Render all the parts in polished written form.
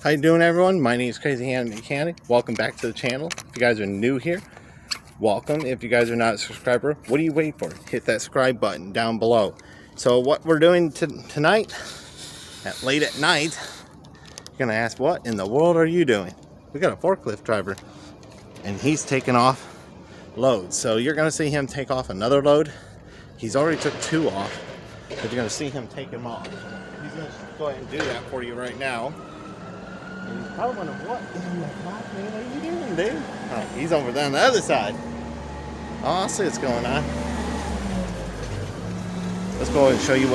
How you doing, everyone? My name is Crazy Hand Mechanic. Welcome back to the channel. If you guys are new here, welcome. If you guys are not a subscriber, what are you waiting for? Hit that subscribe button down below. So what we're doing tonight, late at night, you're gonna ask, what in the world are you doing? We got a forklift driver, and he's taking off loads. So you're gonna see him take off another load. He's already took 2 off, but you're gonna see him take them off. He's gonna go ahead and do that for you right now. And he's probably wondering, what in the fuck, man, what are you doing, dude? Oh, he's over there on the other side. Oh, I see what's going on. Let's go ahead and show you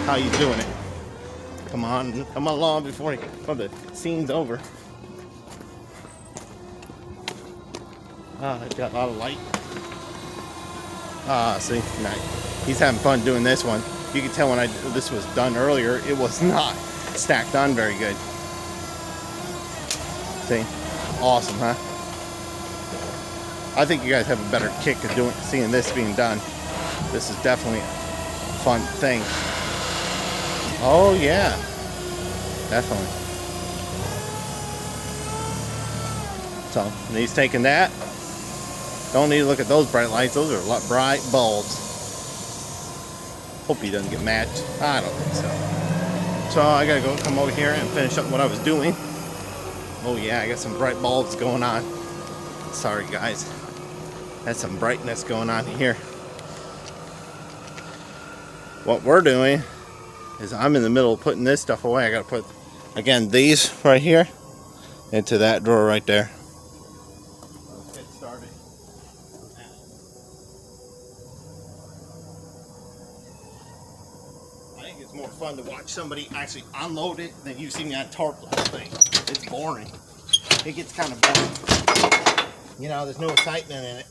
how he's doing it. Come on, come along before the scene's over. It's got a lot of light. See, nice. He's having fun doing this one. You can tell when this was done earlier, it was not stacked on very good. See, awesome, huh? I think you guys have a better kick of seeing this being done. This is definitely a fun thing. Oh yeah, definitely. So and he's taking that. Don't need to look at those bright lights. Those are bright bulbs. Hope he doesn't get matched. I don't think so. So I gotta come over here and finish up what I was doing. Oh yeah, I got some bright bulbs going on. Sorry guys. That's some brightness going on here. What we're doing is I'm in the middle of putting this stuff away. I gotta put, again, these right here into that drawer right there. Let's get started. I think it's more fun to watch somebody actually unload it than you see me on torque the whole thing. It's boring. It gets kind of boring. You know, there's no excitement in it.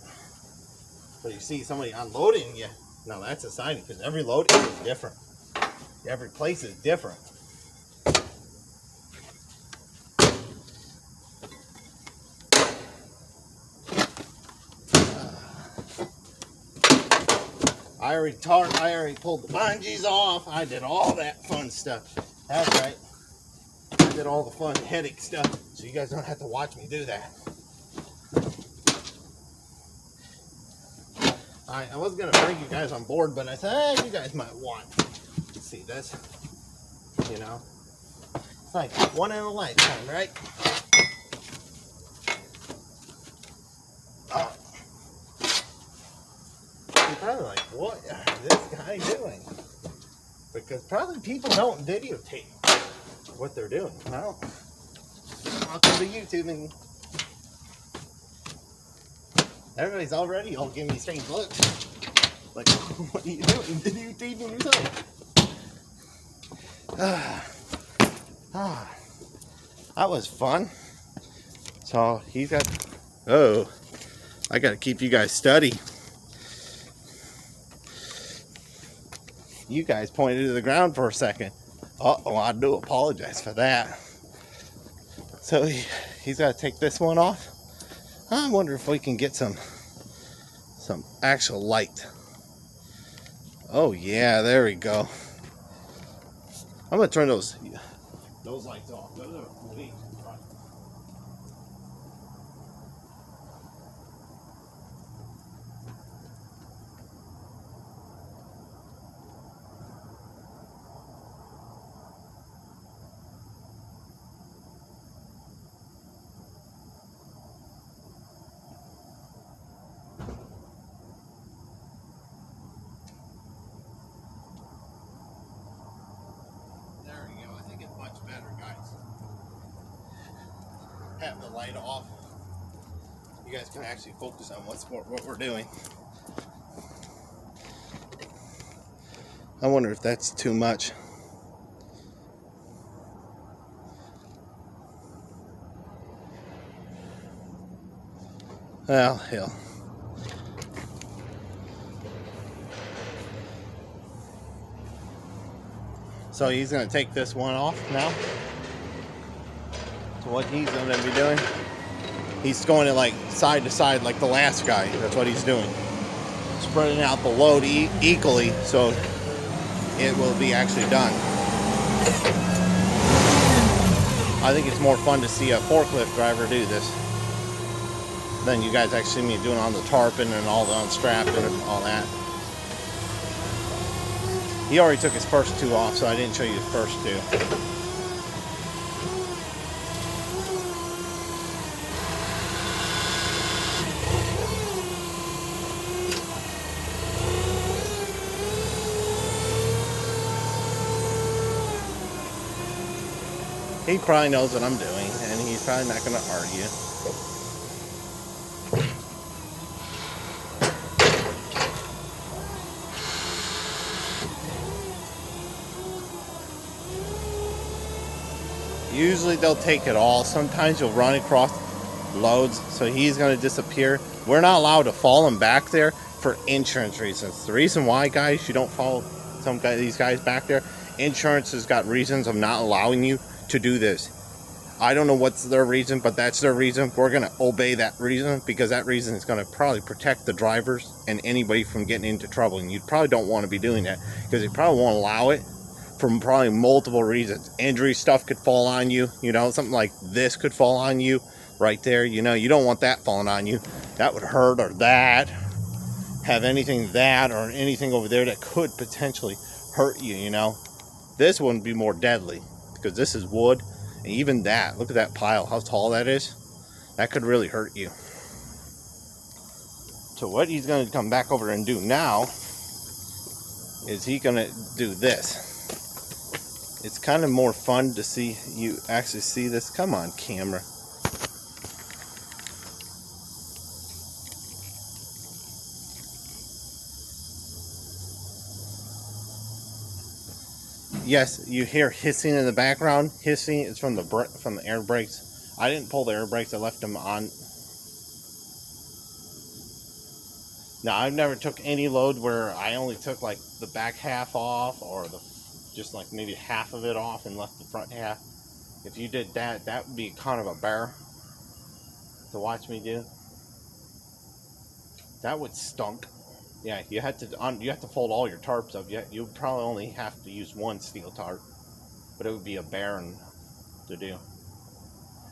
But you see somebody unloading you, now that's exciting because every load is different. Every place is different. I already pulled the bungees off. I did all that fun stuff. That's right. I did all the fun headache stuff, so you guys don't have to watch me do that. I was gonna bring you guys on board, but I said, you guys might want to see this. You know, it's like one in a lifetime, right? You're probably like, what is this guy doing? Because probably people don't videotape what they're doing. Well, welcome to YouTube, and everybody's already all giving me strange looks. Like, what are you doing? Did you feed me yourself? That was fun. So he's got, I got to keep you guys steady. You guys pointed to the ground for a second. Uh-oh, I do apologize for that. So he's got to take this one off. I wonder if we can get some actual light. Oh yeah, there we go. I'm gonna turn those lights off. Those are police. Better, guys. Have the light off. You guys can actually focus on what we're doing. I wonder if that's too much. Well, hell. So he's going to take this one off now. So what he's going to be doing, he's going to like side to side like the last guy. That's what he's doing. Spreading out the load equally so it will be actually done. I think it's more fun to see a forklift driver do this than you guys actually see me doing on the tarpon and all the unstrapping and all that. He already took his first two off, so I didn't show you his first two. He probably knows what I'm doing, and he's probably not going to argue. Usually they'll take it all. Sometimes you'll run across loads, so he's going to disappear. We're not allowed to follow him back there for insurance reasons. The reason why, guys, you don't follow these guys back there, insurance has got reasons of not allowing you to do this. I don't know what's their reason, but that's their reason. We're going to obey that reason because that reason is going to probably protect the drivers and anybody from getting into trouble. And you probably don't want to be doing that because they probably won't allow it for probably multiple reasons. Injury stuff could fall on you, you know, something like this could fall on you right there. You know, you don't want that falling on you. That would hurt, or that, have anything that, or anything over there that could potentially hurt you, you know. This wouldn't be more deadly because this is wood. And even that, look at that pile, how tall that is. That could really hurt you. So what he's going to come back over and do now is he's going to do this. It's kind of more fun to see you actually see this. Come on, camera. Yes, you hear hissing in the background. Hissing is from the air brakes. I didn't pull the air brakes. I left them on. Now, I've never took any load where I only took like the back half off, or just like maybe half of it off and left the front half. If you did that, that would be kind of a bear to watch me do. That would stunk. Yeah, you have to fold all your tarps up. You probably only have to use one steel tarp, but it would be a bear to do.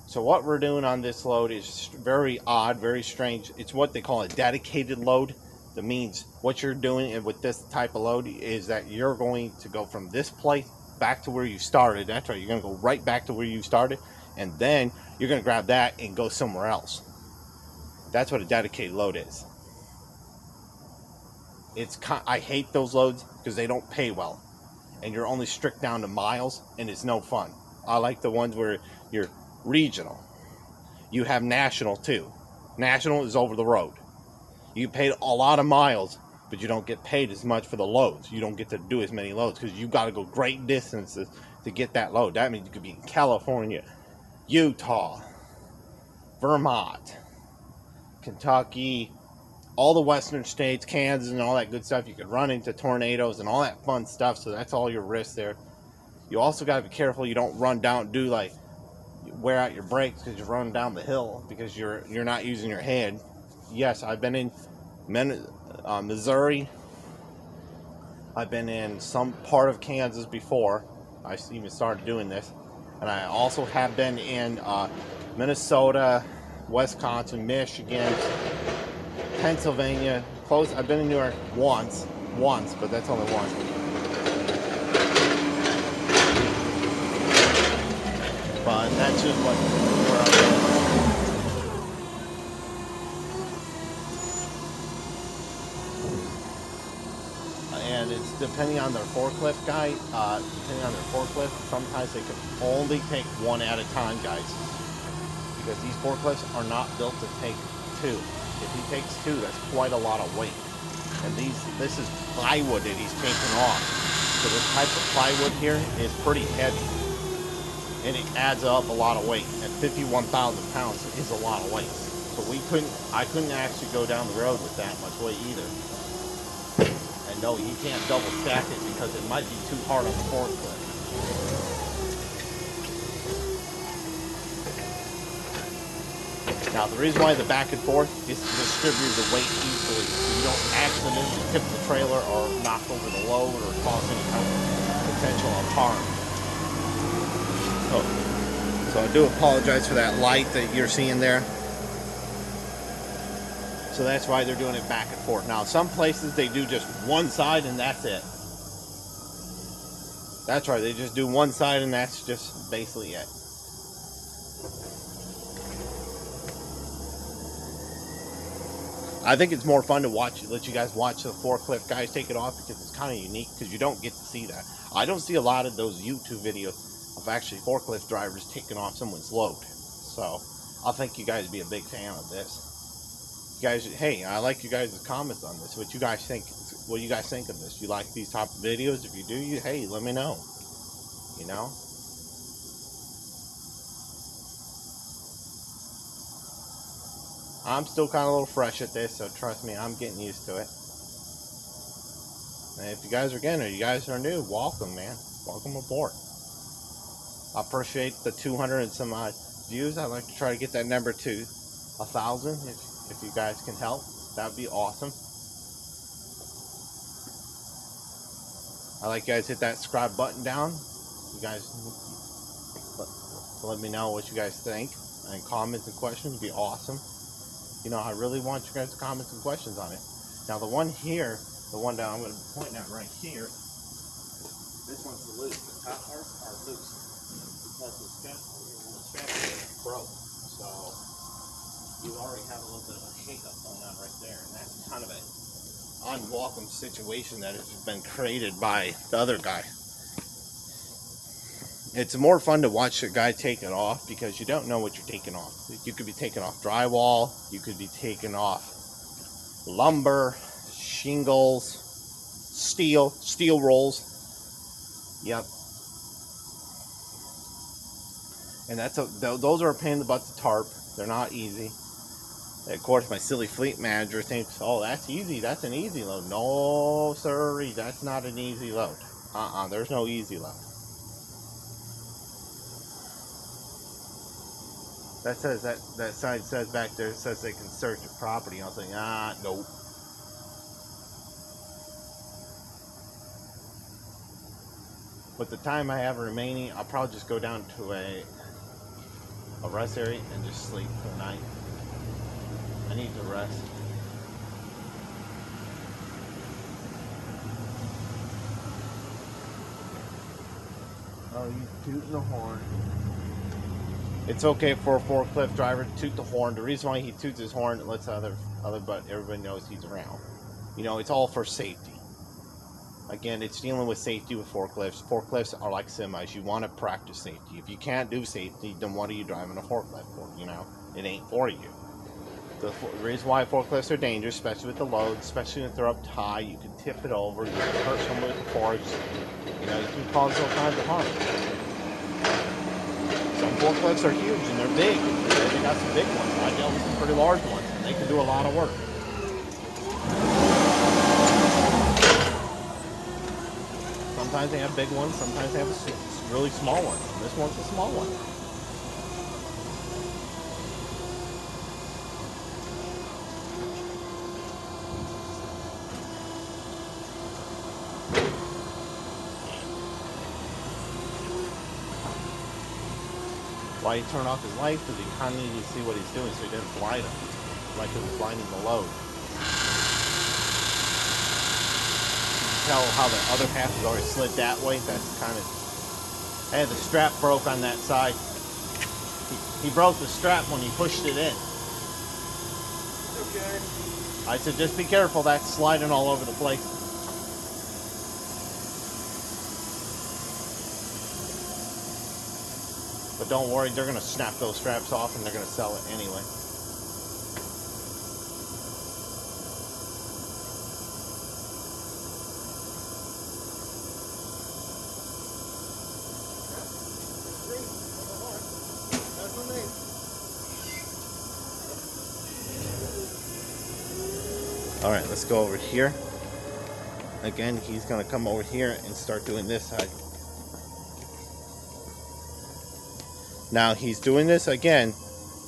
So what we're doing on this load is very odd, very strange. It's what they call a dedicated load. That means what you're doing with this type of load is that you're going to go from this place back to where you started. That's right, you're going to go right back to where you started, and then you're going to grab that and go somewhere else. That's what a dedicated load is. I hate those loads because they don't pay well, and you're only strict down to miles, and it's no fun. I like the ones where you're regional. You have national too. National is over the road. You pay a lot of miles, but you don't get paid as much for the loads. You don't get to do as many loads because you got to go great distances to get that load. That means you could be in California, Utah, Vermont, Kentucky, all the western states, Kansas, and all that good stuff. You could run into tornadoes and all that fun stuff, so that's all your risk there. You also got to be careful you don't run down, wear out your brakes because you're running down the hill because you're not using your head. Yes, I've been in Missouri. I've been in some part of Kansas before I even started doing this, and I also have been in Minnesota, Wisconsin, Michigan, Pennsylvania, close. I've been in New York once, but that's only once. But that's just where I'm going. And it's depending on their forklift guy. Depending on their forklift, sometimes they can only take one at a time, guys, because these forklifts are not built to take two. If he takes two, that's quite a lot of weight. And this is plywood that he's taking off. So this type of plywood here is pretty heavy, and it adds up a lot of weight. And 51,000 pounds is a lot of weight. So I couldn't actually go down the road with that much weight either. And no, you can't double stack it because it might be too hard on the forklift. Now, the reason why the back and forth is to distribute the weight easily, so you don't accidentally tip the trailer or knock over the load or cause any kind of potential harm. So I do apologize for that light that you're seeing there. So that's why they're doing it back and forth. Now, some places they do just one side and that's it. That's right, they just do one side and that's just basically it. I think it's more fun to watch, let you guys watch the forklift guys take it off, because it's kind of unique, because you don't get to see that. I don't see a lot of those YouTube videos of actually forklift drivers taking off someone's load. So I think you guys would be a big fan of this. You guys, hey, I like you guys' comments on this. What do you guys think of this? You like these type of videos? If you do, hey, let me know. You know? I'm still kind of a little fresh at this, so trust me, I'm getting used to it. And if you guys are new, welcome, man. Welcome aboard. I appreciate the 200 and some odd views. I'd like to try to get that number to 1,000 if you guys can help. That would be awesome. I like you guys hit that subscribe button down. You guys let me know what you guys think, and comments and questions would be awesome. You know, I really want you guys' comments and questions on it. Now, the one here, the one that I'm going to be pointing at right here, this one's loose. The top parts are loose because the strap broke. So you already have a little bit of a hiccup going on right there, and that's kind of an unwelcome situation that has been created by the other guy. It's more fun to watch a guy take it off because you don't know what you're taking off. You could be taking off drywall, you could be taking off lumber, shingles, steel rolls. Yep. And those are a pain in the butt to tarp. They're not easy. And of course, my silly fleet manager thinks, oh, that's easy. That's an easy load. No, sirree, that's not an easy load. There's no easy load. That says that sign says back there, it says they can search your property. I was like, nope. With the time I have remaining, I'll probably just go down to a rest area and just sleep for the night. I need to rest. Oh, you tooting the horn. It's okay for a forklift driver to toot the horn. The reason why he toots his horn, it lets everybody knows he's around. You know, it's all for safety. Again, it's dealing with safety with forklifts. Forklifts are like semis. You want to practice safety. If you can't do safety, then what are you driving a forklift for? You know, it ain't for you. The reason why forklifts are dangerous, especially with the load, especially if they're up high, you can tip it over, you can hurt someone with the forks. You know, you can cause all kinds of harm. Some forklifts are huge and they're big. They got some big ones. I dealt with some pretty large ones, and they can do a lot of work. Sometimes they have big ones, sometimes they have really small ones. And this one's a small one. Why he turned off his lights? Because he kind of needed to see what he's doing, so he didn't blind him, like he was blinding the load. Tell how the other half is already slid that way. That's kind of, hey, the strap broke on that side. He broke the strap when he pushed it in. Okay. I said just be careful, that's sliding all over the place. But don't worry, they're going to snap those straps off and they're going to sell it anyway. Alright, let's go over here. Again, he's going to come over here and start doing this side. Now, he's doing this again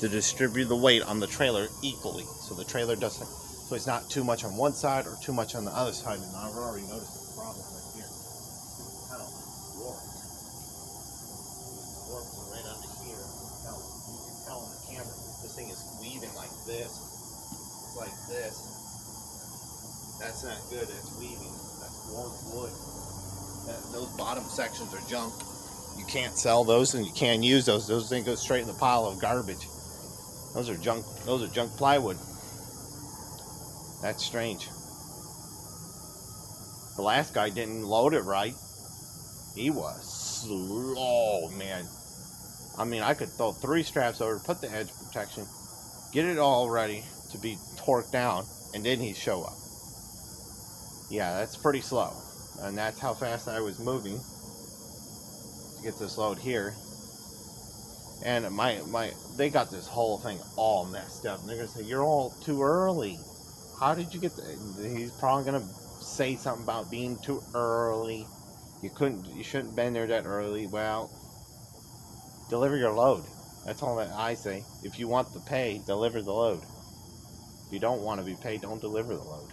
to distribute the weight on the trailer equally. So the trailer doesn't, so it's not too much on one side or too much on the other side. And I've already noticed a problem right here. Kind of warped. Warped right under here. This thing is weaving like this. Like this. That's not good. That's weaving. That's warm wood. Those bottom sections are junk. You can't sell those and you can't use those. Those things go straight in the pile of garbage. Those are junk. Those are junk plywood. That's strange. The last guy didn't load it right. He was slow, man. I mean, I could throw 3 straps over, put the edge protection, get it all ready to be torqued down, and then he'd show up. Yeah, that's pretty slow. And that's how fast I was moving to get this load here. And they got this whole thing all messed up. And they're gonna say, you're all too early. How did you get he's probably gonna say something about being too early. You shouldn't have been there that early. Well, deliver your load. That's all that I say. If you want the pay, deliver the load. If you don't want to be paid, don't deliver the load.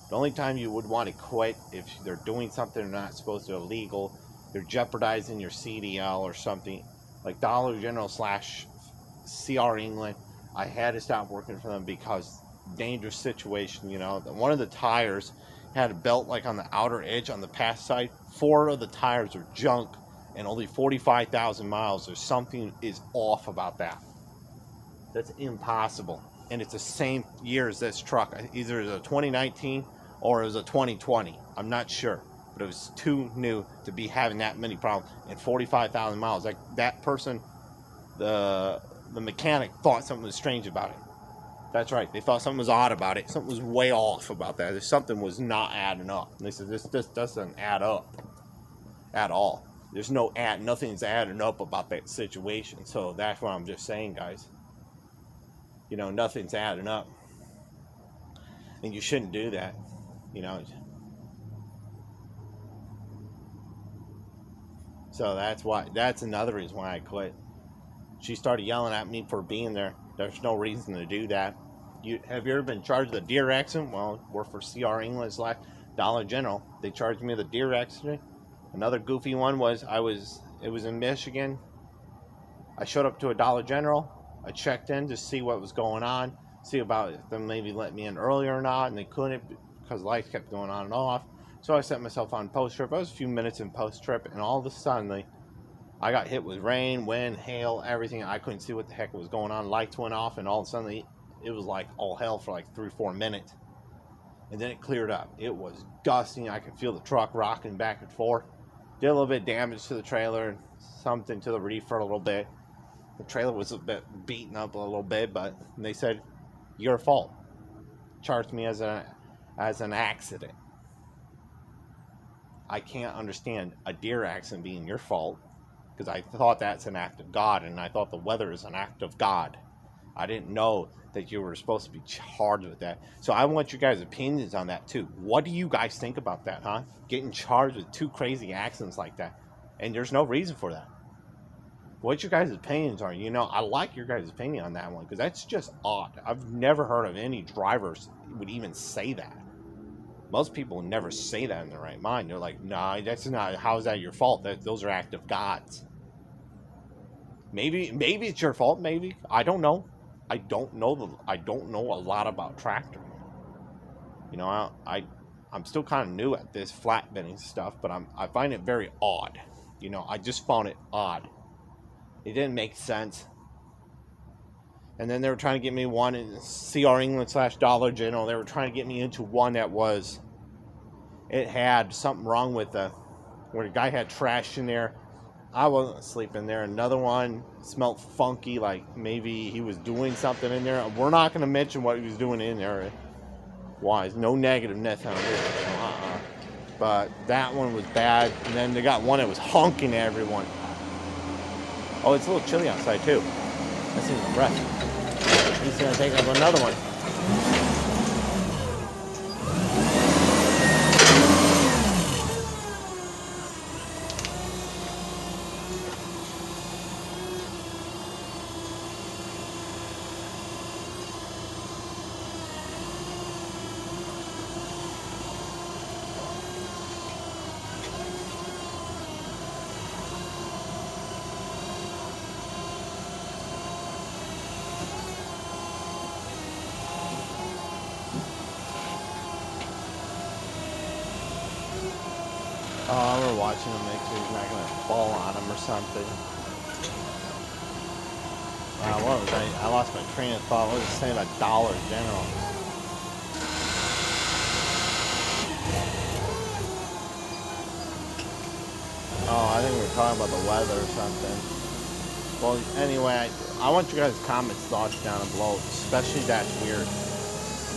The only time you would want to quit if they're doing something they're not supposed to, illegal, they're jeopardizing your CDL or something, like Dollar General / CR England. I had to stop working for them because dangerous situation, you know. One of the tires had a belt like on the outer edge on the pass side. 4 of the tires are junk and only 45,000 miles. There's something is off about that. That's impossible. And it's the same year as this truck. Either it's a 2019 or it was a 2020. I'm not sure. But it was too new to be having that many problems and 45,000 miles. Like that person, the mechanic thought something was strange about it. That's right. They thought something was odd about it. Something was way off about that. Something was not adding up. And they said, this doesn't add up at all. There's nothing's adding up about that situation. So that's what I'm just saying, guys. You know, nothing's adding up. And you shouldn't do that. You know. So that's another reason why I quit. She started yelling at me for being there. There's no reason to do that. Have you ever been charged with a deer accident? Well, work for CR England / Dollar General. They charged me with a deer accident. Another goofy one was it was in Michigan. I showed up to a Dollar General. I checked in to see what was going on, see about if they maybe let me in earlier or not, and they couldn't because lights kept going on and off. So I set myself on post-trip. I was a few minutes in post-trip, and all of a sudden, I got hit with rain, wind, hail, everything. I couldn't see what the heck was going on. Lights went off, and all of a sudden, it was like all hell for like 3-4 minutes. And then it cleared up. It was dusting. I could feel the truck rocking back and forth. Did a little bit of damage to the trailer, something to the reefer a little bit. The trailer was a bit beaten up a little bit, but they said, your fault. Charged me as an accident. I can't understand a deer accident being your fault, because I thought that's an act of God, and I thought the weather is an act of God. I didn't know that you were supposed to be charged with that. So I want you guys' opinions on that too. What do you guys think about that, huh? Getting charged with 2 crazy accidents like that, and there's no reason for that. What your guys' opinions are, you know, I like your guys' opinion on that one, because that's just odd. I've never heard of any drivers would even say that. Most people never say that in their right mind. They're like, nah, that's not, how's that your fault? Those are act of God's. Maybe it's your fault, maybe. I don't know. I don't know a lot about tractor. You know, I'm still kind of new at this flatbending stuff, but I find it very odd. You know, I just found it odd. It didn't make sense. And then they were trying to get me one in CR England / Dollar General. They were trying to get me into one that was, it had something wrong with where the guy had trash in there. I wasn't sleeping there. Another one smelled funky, like maybe he was doing something in there. We're not going to mention what he was doing in there. Why? No negativeness on it. But that one was bad. And then they got one that was honking at everyone. Oh, it's a little chilly outside too. Let's see the breath. He's going to take up another one. Oh, we're watching him make sure he's not going to fall on him or something. What was I lost my train of thought. What was it saying about Dollar General? Oh, I think we were talking about the weather or something. Well, anyway, I want you guys' comments, thoughts down below, especially that's weird.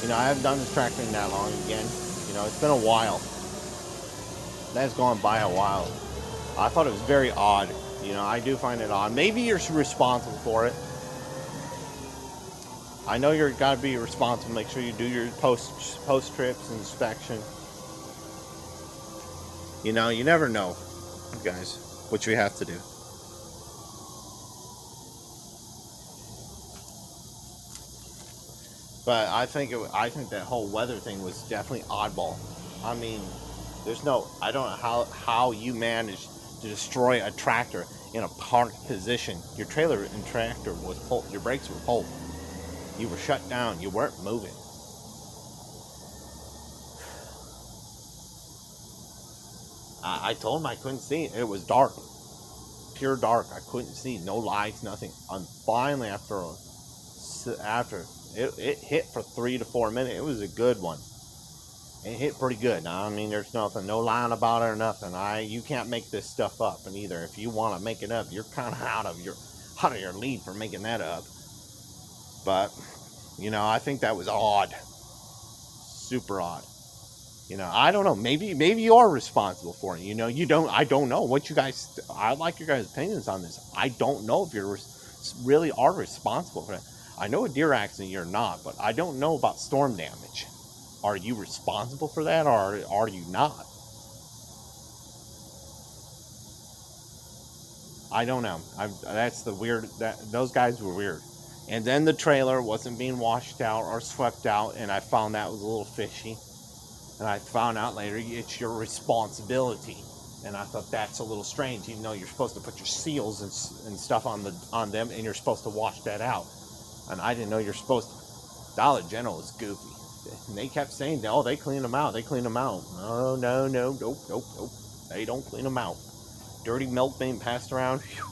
You know, I haven't done this tractor in that long again. You know, it's been a while. That's gone by a while. I thought it was very odd. You know, I do find it odd. Maybe you're responsible for it. I know you're got to be responsible. Make sure you do your post trips inspection. You know, you never know, guys, what you have to do. But I think that whole weather thing was definitely oddball. I mean, I don't know how you managed to destroy a tractor in a parked position. Your trailer and tractor was pulled. Your brakes were pulled. You were shut down. You weren't moving. I told him I couldn't see. It was dark. Pure dark. I couldn't see. No lights, nothing. And finally, after it hit for 3 to 4 minutes, it was a good one. It hit pretty good. I mean, there's nothing, no lying about it or nothing. You can't make this stuff up. And either if you want to make it up, you're kind of out of your league for making that up. But you know, I think that was odd, super odd. You know, I don't know. Maybe you are responsible for it. You know, you don't. I don't know what you guys. I like your guys' opinions on this. I don't know if you really are responsible for it. I know a deer accident you're not, but I don't know about storm damage. Are you responsible for that, or are you not? I don't know. That's the weird. Those guys were weird. And then the trailer wasn't being washed out or swept out, and I found that was a little fishy. And I found out later it's your responsibility. And I thought that's a little strange, even though you're supposed to put your seals and stuff on them, and you're supposed to wash that out. And I didn't know you're supposed to. Dollar General is goofy. And they kept saying, oh, they clean them out. They clean them out. Oh, no, nope. They don't clean them out. Dirty milk being passed around. Whew.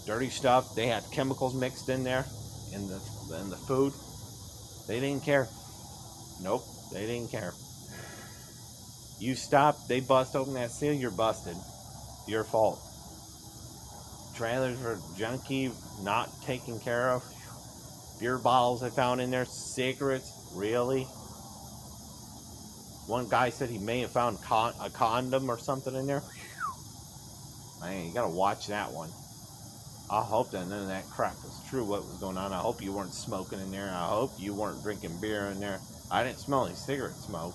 Dirty stuff. They had chemicals mixed in there in the food. They didn't care. Nope, they didn't care. You stop, they bust open that seal, you're busted. Your fault. Trailers were junky, not taken care of. Beer bottles I found in there, cigarettes, really? One guy said he may have found a condom or something in there. Man, you gotta watch that one. I hope that none of that crap was true, what was going on. I hope you weren't smoking in there. I hope you weren't drinking beer in there. I didn't smell any cigarette smoke.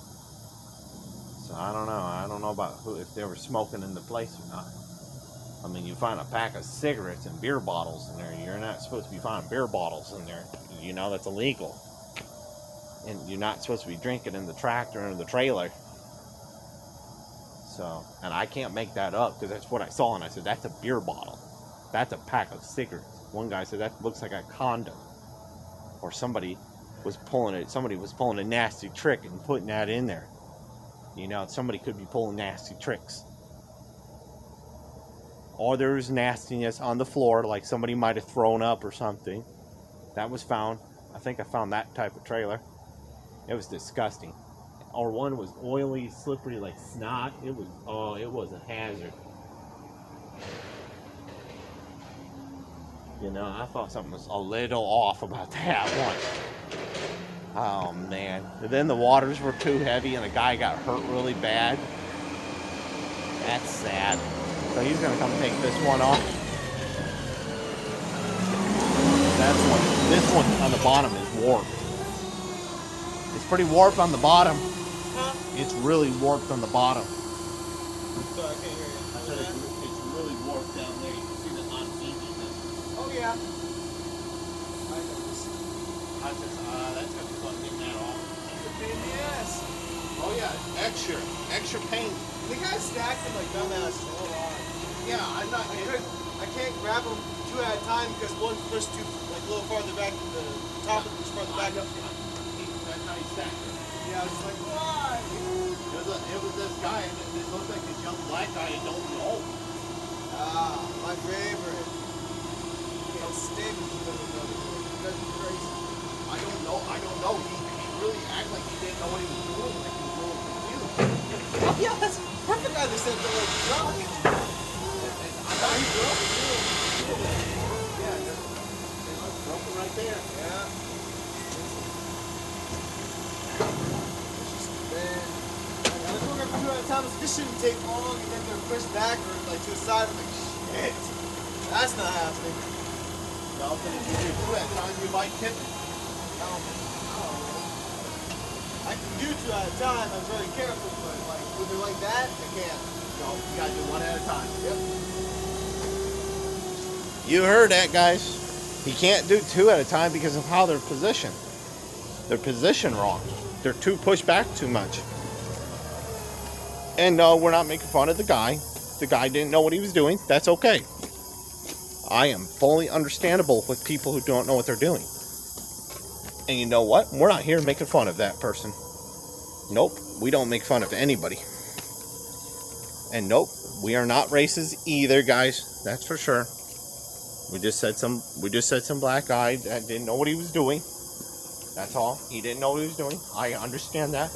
So I don't know. I don't know about if they were smoking in the place or not. I mean, you find a pack of cigarettes and beer bottles in there. You're not supposed to be finding beer bottles in there. You know, that's illegal. And you're not supposed to be drinking in the tractor or the trailer. So, and I can't make that up because that's what I saw, and I said, that's a beer bottle. That's a pack of cigarettes. One guy said, that looks like a condom. Or somebody was pulling a nasty trick and putting that in there. You know, somebody could be pulling nasty tricks. Or there's nastiness on the floor, like somebody might have thrown up or something. That was found. I think I found that type of trailer. It was disgusting. Or one was oily, slippery like snot. It was a hazard. You know, I thought something was a little off about that one. Oh, man. And then the waters were too heavy and the guy got hurt really bad. That's sad. So he's going to come take this one off. This one on the bottom is warped. It's pretty warped on the bottom. Huh? It's really warped on the bottom. Sorry, I can't hear you. I said it's really warped down there. You can see the unevenness. Oh, yeah. I noticed. That's going to be fun getting that off. It's a pain in the ass. Oh, yeah. Extra pain. The guy stacked them like dumbass so hard. Yeah, I'm not. I can't grab them two at a time because one pushed too, like a little farther back, the top was farther back up. That's how you stacked him. Yeah, I was like, why? It was this guy, and it looks like this young black guy I don't know. Ah, my favorite. Can't stand it. That's crazy. I don't know. He really acted like he didn't know what he was doing. Like he was a little confused. Oh, yeah, that's perfect. I just said the like drunk. I thought he drove it too. Yeah, there's broken right there. Yeah. Man, I was looking for 2 at a time. This shouldn't take long, and then they're pushed back or like to the side. I'm like, shit. That's not happening. No, but if you do 2 at a time, you might tip it. I can do 2 at a time. I'm very careful, but like when they're like that, I can't. No, you gotta do 1 at a time. Yep. You heard that, guys. He can't do 2 at a time because of how they're positioned. They're positioned wrong. They're too pushed back too much. And no, we're not making fun of the guy. The guy didn't know what he was doing. That's okay. I am fully understandable with people who don't know what they're doing. And you know what? We're not here making fun of that person. Nope, we don't make fun of anybody. And nope, we are not racist either, guys. That's for sure. We just said some black guy that didn't know what he was doing. That's all. He didn't know what he was doing. I understand that.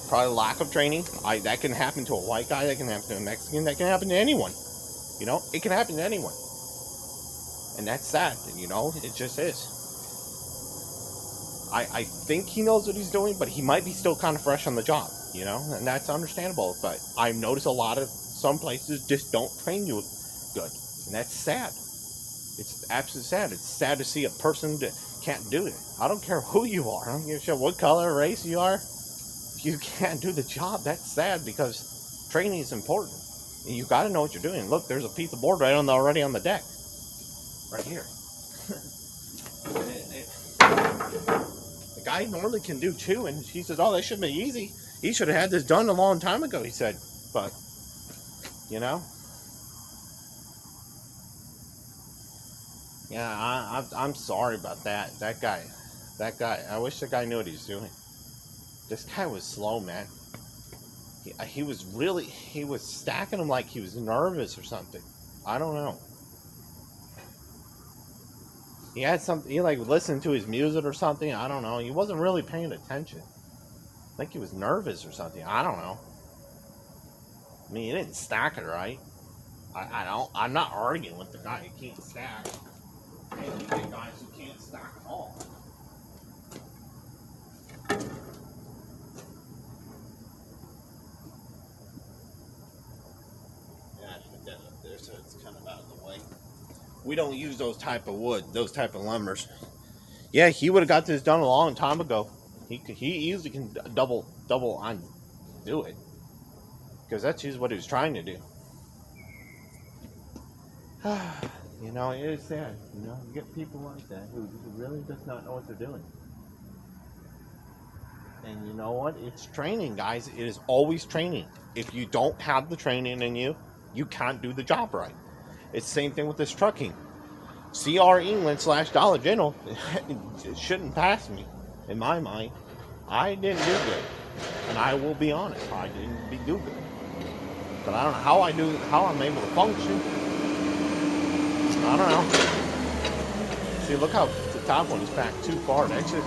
Probably lack of training. That can happen to a white guy. That can happen to a Mexican. That can happen to anyone. You know, it can happen to anyone. And that's sad. You know, it just is. I think he knows what he's doing, but he might be still kind of fresh on the job. You know, and that's understandable. But I've noticed some places just don't train you good, and that's sad. It's absolutely sad. It's sad to see a person that can't do it. I don't care who you are. I don't give a shit what color, race you are. If you can't do the job, that's sad because training is important. And you got to know what you're doing. Look, there's a piece of board already on the deck. Right here. The guy normally can do 2, and he says, oh, that should be easy. He should have had this done a long time ago, he said. But, you know. Yeah, I'm sorry about that. That guy, I wish the guy knew what he's doing. This guy was slow, man. He was stacking him like he was nervous or something. I don't know. He like listened to his music or something. I don't know. He wasn't really paying attention. I think he was nervous or something. I don't know. I mean, he didn't stack it right. I'm not arguing with the guy who can't stack. Hey, you get guys who can't stack at all. Yeah, I put that up there so it's kind of out of the way. We don't use those type of wood, those type of lumbers. Yeah, he would have got this done a long time ago. He easily can double on do it. Because that's just what he was trying to do. You know, it is sad. You know, you get people like that who really does not know what they're doing. And you know what? It's training, guys. It is always training. If you don't have the training in you, you can't do the job right. It's the same thing with this trucking. CR England / Dollar General, it shouldn't pass me, in my mind. I didn't do good. And I will be honest, I didn't do good. But I don't know how I'm able to function. I don't know. See, look how the top one is back too far. That's just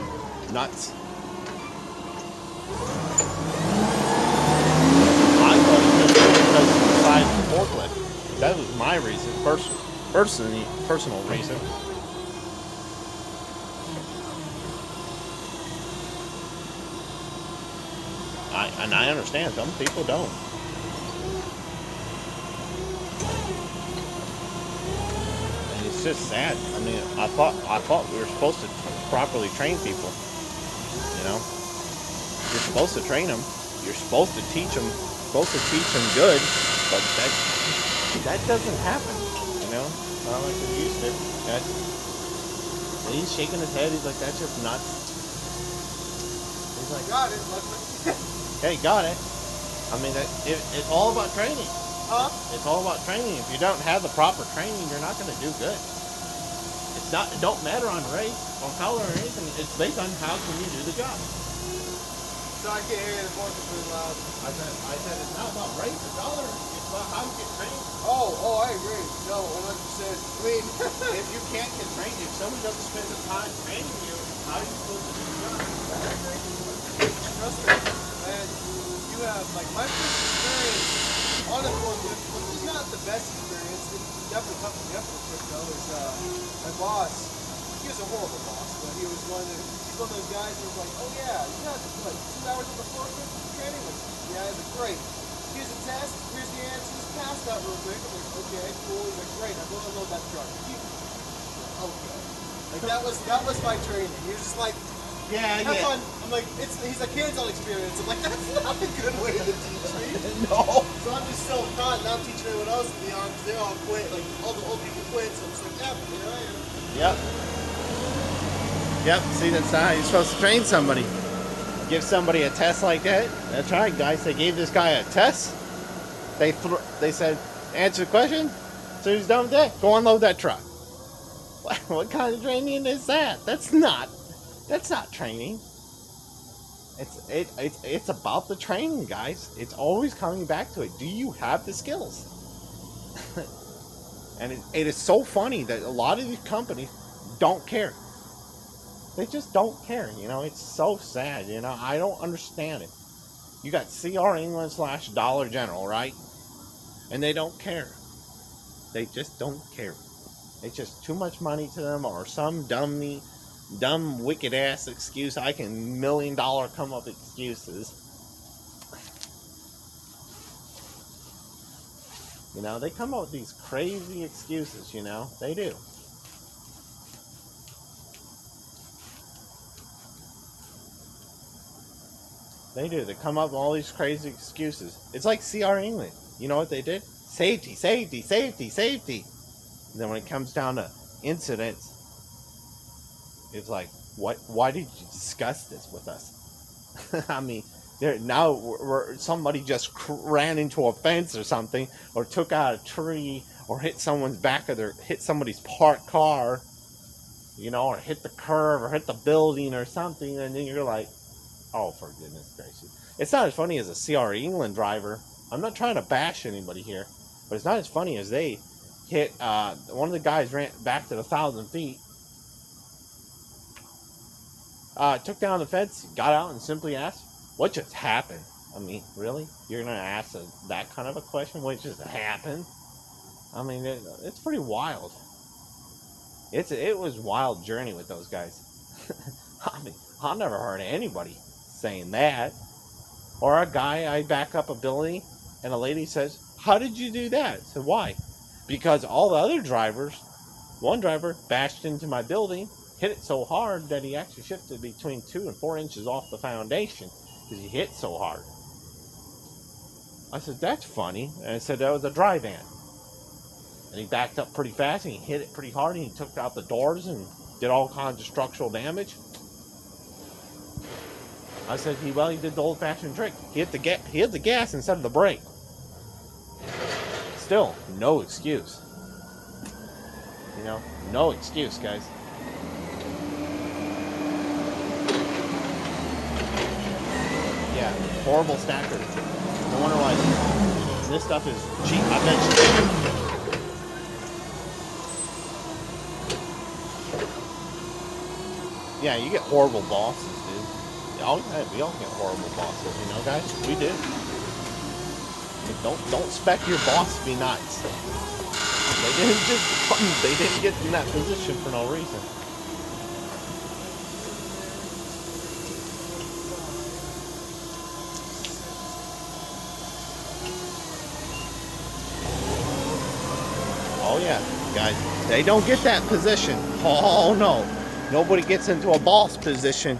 nuts. I thought it was just because of the size of the forklift. That was my reason, personal reason. I understand some people don't. It's just sad. I mean, I thought we were supposed to properly train people. You know, you're supposed to train them. You're supposed to teach them. Good, but that doesn't happen. You know, not like it used to. He's shaking his head. He's like, that's just nuts. He's like, Got it. hey, got it. I mean, it's all about training. Huh? It's all about training. If you don't have the proper training, you're not going to do good. It don't matter on race or color or anything. It's based on how can you do the job. Sorry, I can't hear you. The voice is really loud. I said it's not about race or dollar. It's about how you get trained. Oh, I agree. No, 100%. I mean, If you can't get trained, if someone doesn't spend the time training you, how are you supposed to do the job? trust me, man, you have, like, my first experience on a forklift, which is not the best experience. It definitely toughed me up real quick, though, is my boss. He was a horrible boss, but he's one of those guys who was like, oh yeah, you got like 2 hours on the forklift training? Like, yeah, he's like, great. Here's the test, here's the answers, pass that real quick. I'm like, okay, cool. He's like, great, I'm going to unload that truck. Okay. Like, that was my training. He was just like, Yeah, have fun. I'm like, he's like, hands-on experience. I'm like, that's not a good way to teach me. No. So I'm just self-taught, and I'm teaching everyone else to be on, because they all quit. Like, all the old people quit, so I'm just like, yeah, here I am. Yep. Yep. See, that's not how you're supposed to train somebody. Give somebody a test like that. That's right, guys. They gave this guy a test. They said, answer the question. So he's done with that. Go unload that truck. What kind of training is that? That's not training. It's about the training, guys. It's always coming back to it. Do you have the skills? And it is so funny that a lot of these companies don't care. They just don't care, you know. It's so sad, you know. I don't understand it. You got CR England / Dollar General, right? And they don't care. They just don't care. It's just too much money to them, or some dumb wicked ass excuse. I can $1 million come up excuses. You know, they come up with these crazy excuses, you know. They do. They do. They come up with all these crazy excuses. It's like CR England. You know what they did? Safety, safety, safety, safety. And then when it comes down to incidents, it's like, what? Why did you discuss this with us? I mean, somebody just ran into a fence or something, or took out a tree, or hit somebody's parked car, you know, or hit the curb, or hit the building or something, and then you're like, oh, for goodness gracious. It's not as funny as a CR England driver. I'm not trying to bash anybody here, but it's not as funny as they hit, one of the guys ran back to 1,000 feet, took down the fence, got out and simply asked, what just happened? I mean, really? You're going to ask that kind of a question? What just happened? I mean, it's pretty wild. It was a wild journey with those guys. I mean, I've never heard of anybody saying that. Or a guy, I back up a building, and a lady says, how did you do that? I said, why? Because all the other drivers, one driver bashed into my building, hit it so hard that he actually shifted between 2 and 4 inches off the foundation because he hit so hard. I said, that's funny. And I said, that was a dry van. And he backed up pretty fast, and he hit it pretty hard, and he took out the doors and did all kinds of structural damage. I said, he did the old-fashioned trick. He hit the gas instead of the brake. Still, no excuse. You know, no excuse, guys. Yeah, horrible stacker. No wonder why this stuff is cheap. I bet you. Yeah, you get horrible bosses, dude. We all get horrible bosses, you know, guys. We do. Don't expect your boss to be nice. They didn't get in that position for no reason. Oh yeah, guys, they don't get that position. Oh no, nobody gets into a boss position,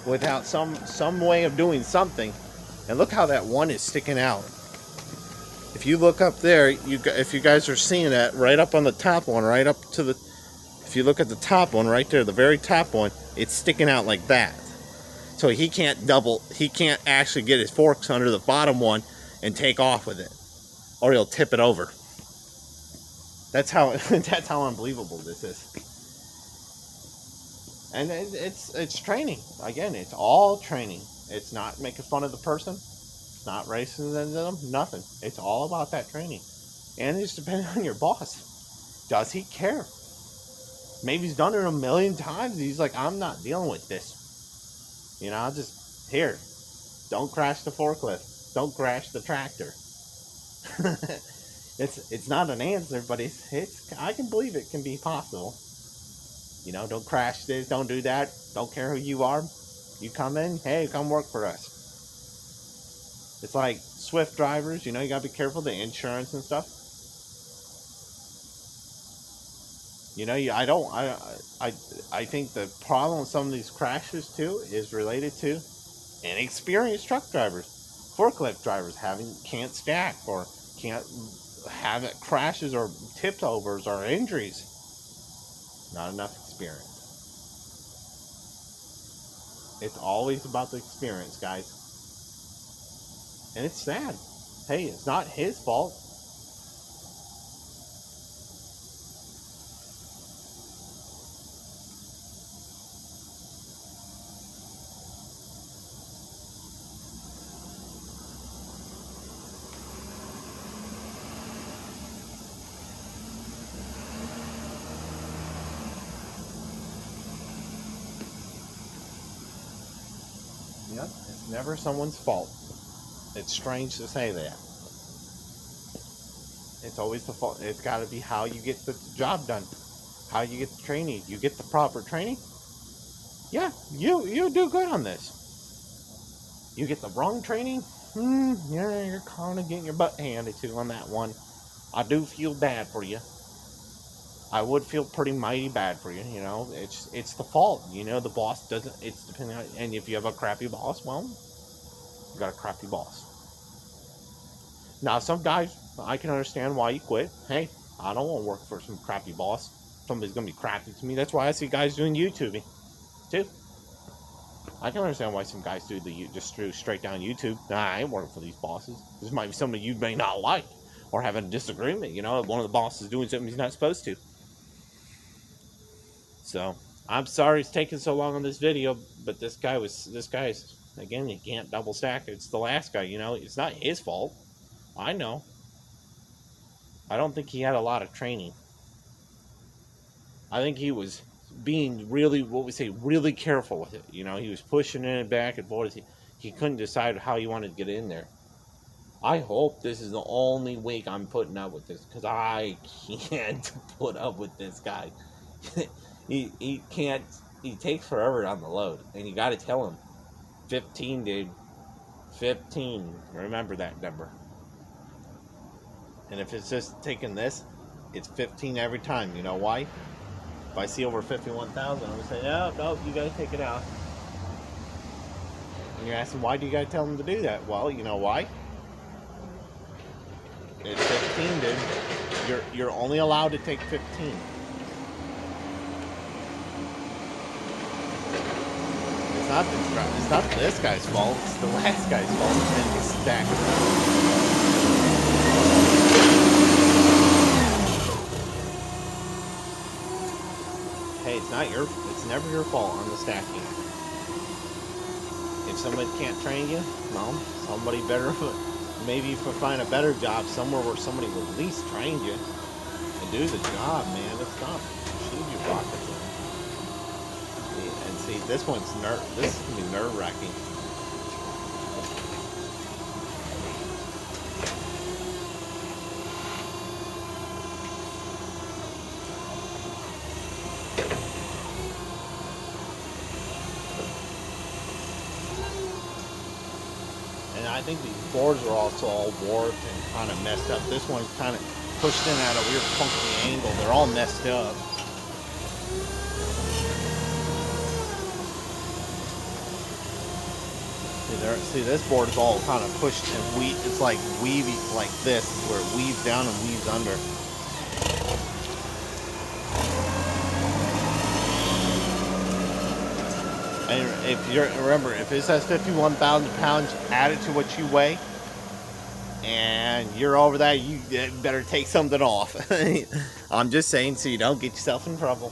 without some way of doing something. And look how that one is sticking out. If you look up there, if you guys are seeing that right up on the top one, right up to the, if you look at the top one right there, the very top one, it's sticking out like that. So he can't actually get his forks under the bottom one and take off with it, or he'll tip it over. That's how unbelievable this is. And it's training. Again, it's all training. It's not making fun of the person. It's not racism them. Nothing. It's all about that training. And it's depending on your boss. Does he care? Maybe he's done it a million times. He's like, I'm not dealing with this. You know, I'll just here. Don't crash the forklift. Don't crash the tractor. It's not an answer, but it's I can believe it can be possible. You know, don't crash this, don't do that, don't care who you are. You come in, hey, come work for us. It's like Swift drivers, you know, you gotta be careful, the insurance and stuff. You know, I think the problem with some of these crashes too is related to inexperienced truck drivers, forklift drivers can't stack or can't have it crashes or tipped overs or injuries. Not enough experience. It's always about the experience, guys. And it's sad. Hey, it's not his fault. Yep, it's never someone's fault. It's strange to say that. It's always the fault. It's got to be how you get the job done, how you get the training. You get the proper training. Yeah, you do good on this. You get the wrong training. Yeah, you're kind of getting your butt handed to on that one. I do feel bad for you. I would feel pretty mighty bad for you. You know, it's the fault. You know, the boss doesn't. It's depending on. And if you have a crappy boss, well, you got a crappy boss. Now, some guys, I can understand why you quit. Hey, I don't want to work for some crappy boss. Somebody's gonna be crappy to me. That's why I see guys doing YouTubing, too. I can understand why some guys do just straight down YouTube. Nah, I ain't working for these bosses. This might be somebody you may not like or have a disagreement. You know, one of the bosses doing something he's not supposed to. So, I'm sorry it's taking so long on this video, but this guy's, again, you can't double stack. It's the last guy, you know, it's not his fault. I know. I don't think he had a lot of training. I think he was being really, really careful with it. You know, he was pushing it back and forth. He couldn't decide how he wanted to get in there. I hope this is the only week I'm putting up with this, because I can't put up with this guy. He can't. He takes forever on the load, and you got to tell him, 15, dude, 15. Remember that number. And if it's just taking this, it's 15 every time. You know why? If I see over 51,000, I'm gonna say, no, you gotta take it out. And you're asking, why do you gotta tell them to do that? Well, you know why? It's 15, dude. You're only allowed to take 15. It's not this guy's fault. It's the last guy's fault. And he's stacked. Hey, it's never your fault on the stacking. If somebody can't train you, well, somebody better, maybe find a better job somewhere where somebody will at least train you and do the job, man. It's not shoot you rockets. And see, this is gonna be nerve-wracking. And I think these boards are also all warped and kind of messed up. This one's kind of pushed in at a weird funky angle. They're all messed up. See, this board is all kind of pushed and it's like weavy, like this, where it weaves down and weaves under. And remember, if it says 51,000 pounds, add it to what you weigh, and you're over that, you better take something off. I'm just saying, so you don't get yourself in trouble.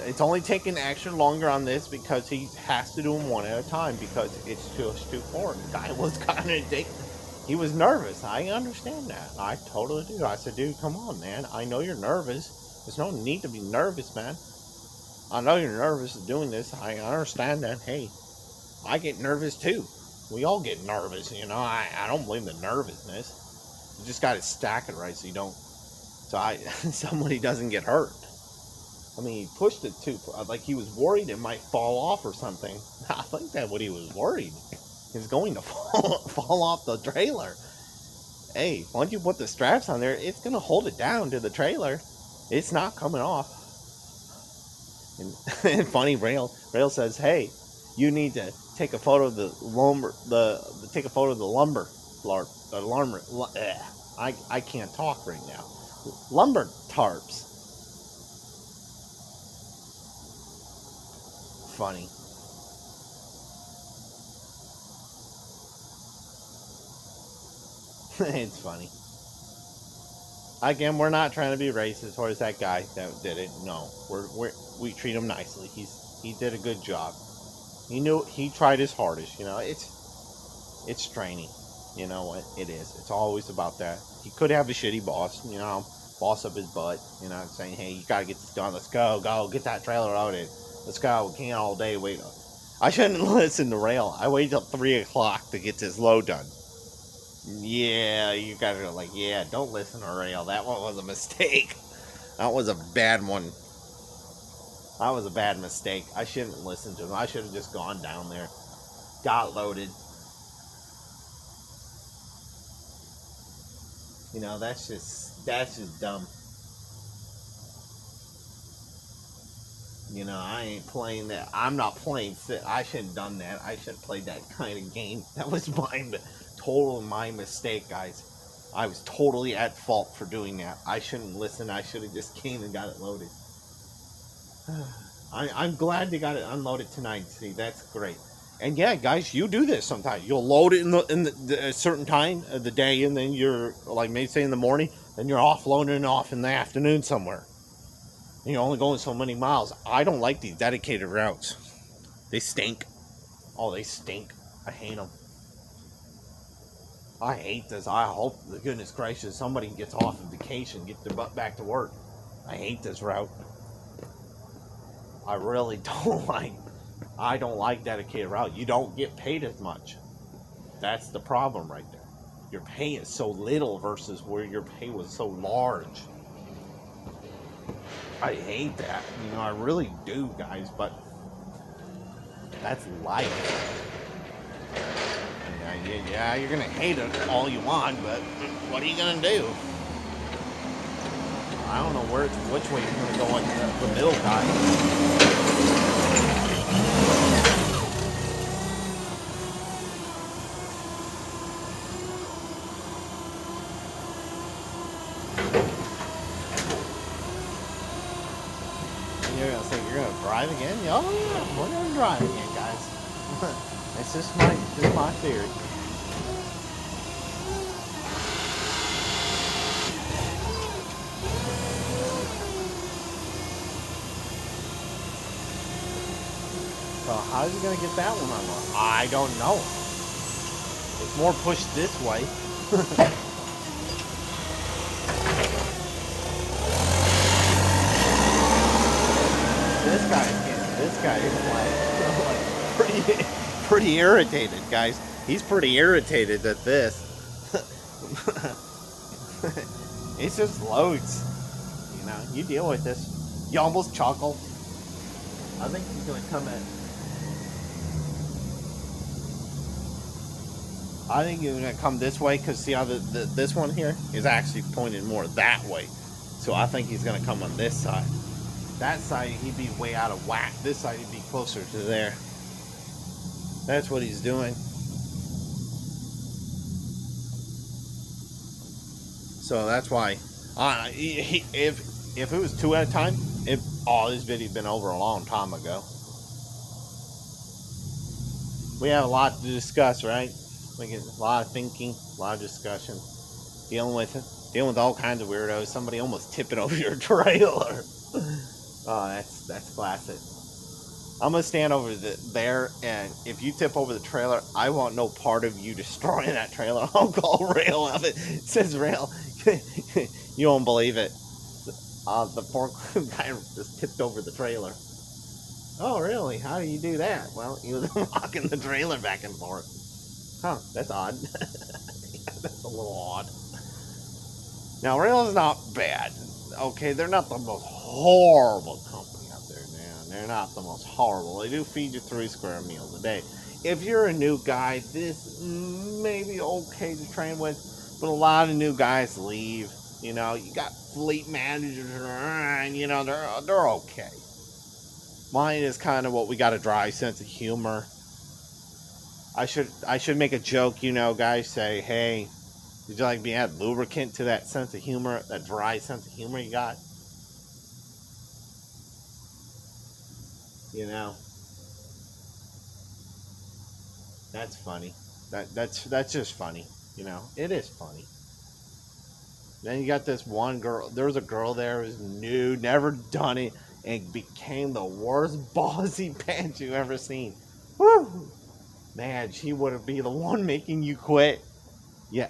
It's only taking extra longer on this because he has to do them one at a time because it's just too far. The guy was kind of he was nervous. I understand that. I totally do. I said, dude, come on, man. I know you're nervous. There's no need to be nervous, man. I know you're nervous doing this. I understand that. Hey, I get nervous too. We all get nervous, you know. I don't blame the nervousness. You just got to stack it right so you don't. Somebody doesn't get hurt. I mean, he pushed it too, like he was worried it might fall off or something. I think that's what he was worried. He's going to fall off the trailer. Hey, once you put the straps on there, it's gonna hold it down to the trailer. It's not coming off. And funny, Rail says, "Hey, you need to take a photo of the lumber. Take a photo of the lumber. I can't talk right now. Lumber tarps." Funny. It's funny. Again, we're not trying to be racist towards that guy that did it. No, we treat him nicely. He did a good job. He tried his hardest. You know, it's draining. You know what? It is. It's always about that. He could have a shitty boss. You know, boss up his butt. You know, saying, "Hey, you gotta get this done. Let's go, get that trailer loaded. Let's go. We can't all day wait." I shouldn't listen to Rail. I waited till 3 o'clock to get this load done. Yeah, you guys are like, yeah, don't listen to Rail. That one was a mistake. That was a bad one. That was a bad mistake. I shouldn't listen to him. I should have just gone down there. Got loaded. You know, that's just dumb. You know, I ain't playing that. I'm not playing. I shouldn't have done that. I should have played that kind of game. That was my mistake, guys. I was totally at fault for doing that. I shouldn't listen. I should have just came and got it loaded. I'm glad they got it unloaded tonight. See, that's great. And yeah, guys, you do this sometimes. You'll load it in a certain time of the day, and then you're like maybe say in the morning, then you're offloading it off in the afternoon somewhere. And you're only going so many miles. I don't like these dedicated routes. They stink. Oh, they stink. I hate them. I hate this. I hope, the goodness gracious, somebody gets off of vacation, get their butt back to work. I hate this route. I really don't like. I don't like dedicated route. You don't get paid as much. That's the problem right there. Your pay is so little versus where your pay was so large. I hate that. You know, I really do, guys, but that's life. Yeah, you're gonna hate it all you want, but what are you gonna do? I don't know which way you're gonna go on the middle, guys. You're gonna think you're gonna drive again? Oh yeah, we're gonna drive again, guys. It's just my theory. So how's he gonna get that one unlocked? I don't know. It's more pushed this way. This guy is like pretty irritated, guys. He's pretty irritated at this. It's just loads. You know, you deal with this. You almost chuckle. I think he's gonna come in. I think he's gonna come this way because see how this one here is actually pointed more that way. So I think he's gonna come on this side. That side he'd be way out of whack. This side he'd be closer to there. That's what he's doing. So that's why. If it was 2 at a time, this video'd been over a long time ago. We have a lot to discuss, right? We get a lot of thinking, a lot of discussion, dealing with all kinds of weirdos. Somebody almost tipping over your trailer. Oh, that's classic. I'm gonna stand over there, and if you tip over the trailer, I want no part of you destroying that trailer. I'll call Rail of it. It says Rail. You won't believe it. The forklift guy just tipped over the trailer. Oh, really? How do you do that? Well, he was rocking the trailer back and forth. Huh? That's odd. That's a little odd. Now, Rail's not bad. Okay, they're not the most horrible company out there, man. They're not the most horrible. They do feed you 3 square meals a day. If you're a new guy, this may be okay to train with, but a lot of new guys leave. You know, you got fleet managers, and you know they're okay. Mine is kind of what we got, a dry sense of humor. I should make a joke, you know, guys say, hey, did you like me add lubricant to that sense of humor, that dry sense of humor you got? You know, that's funny. That's just funny. You know, it is funny. Then you got this one girl. There was a girl there who's new, never done it, and became the worst bossy pants you ever seen. Woo! Man, she would be the one making you quit. Yeah,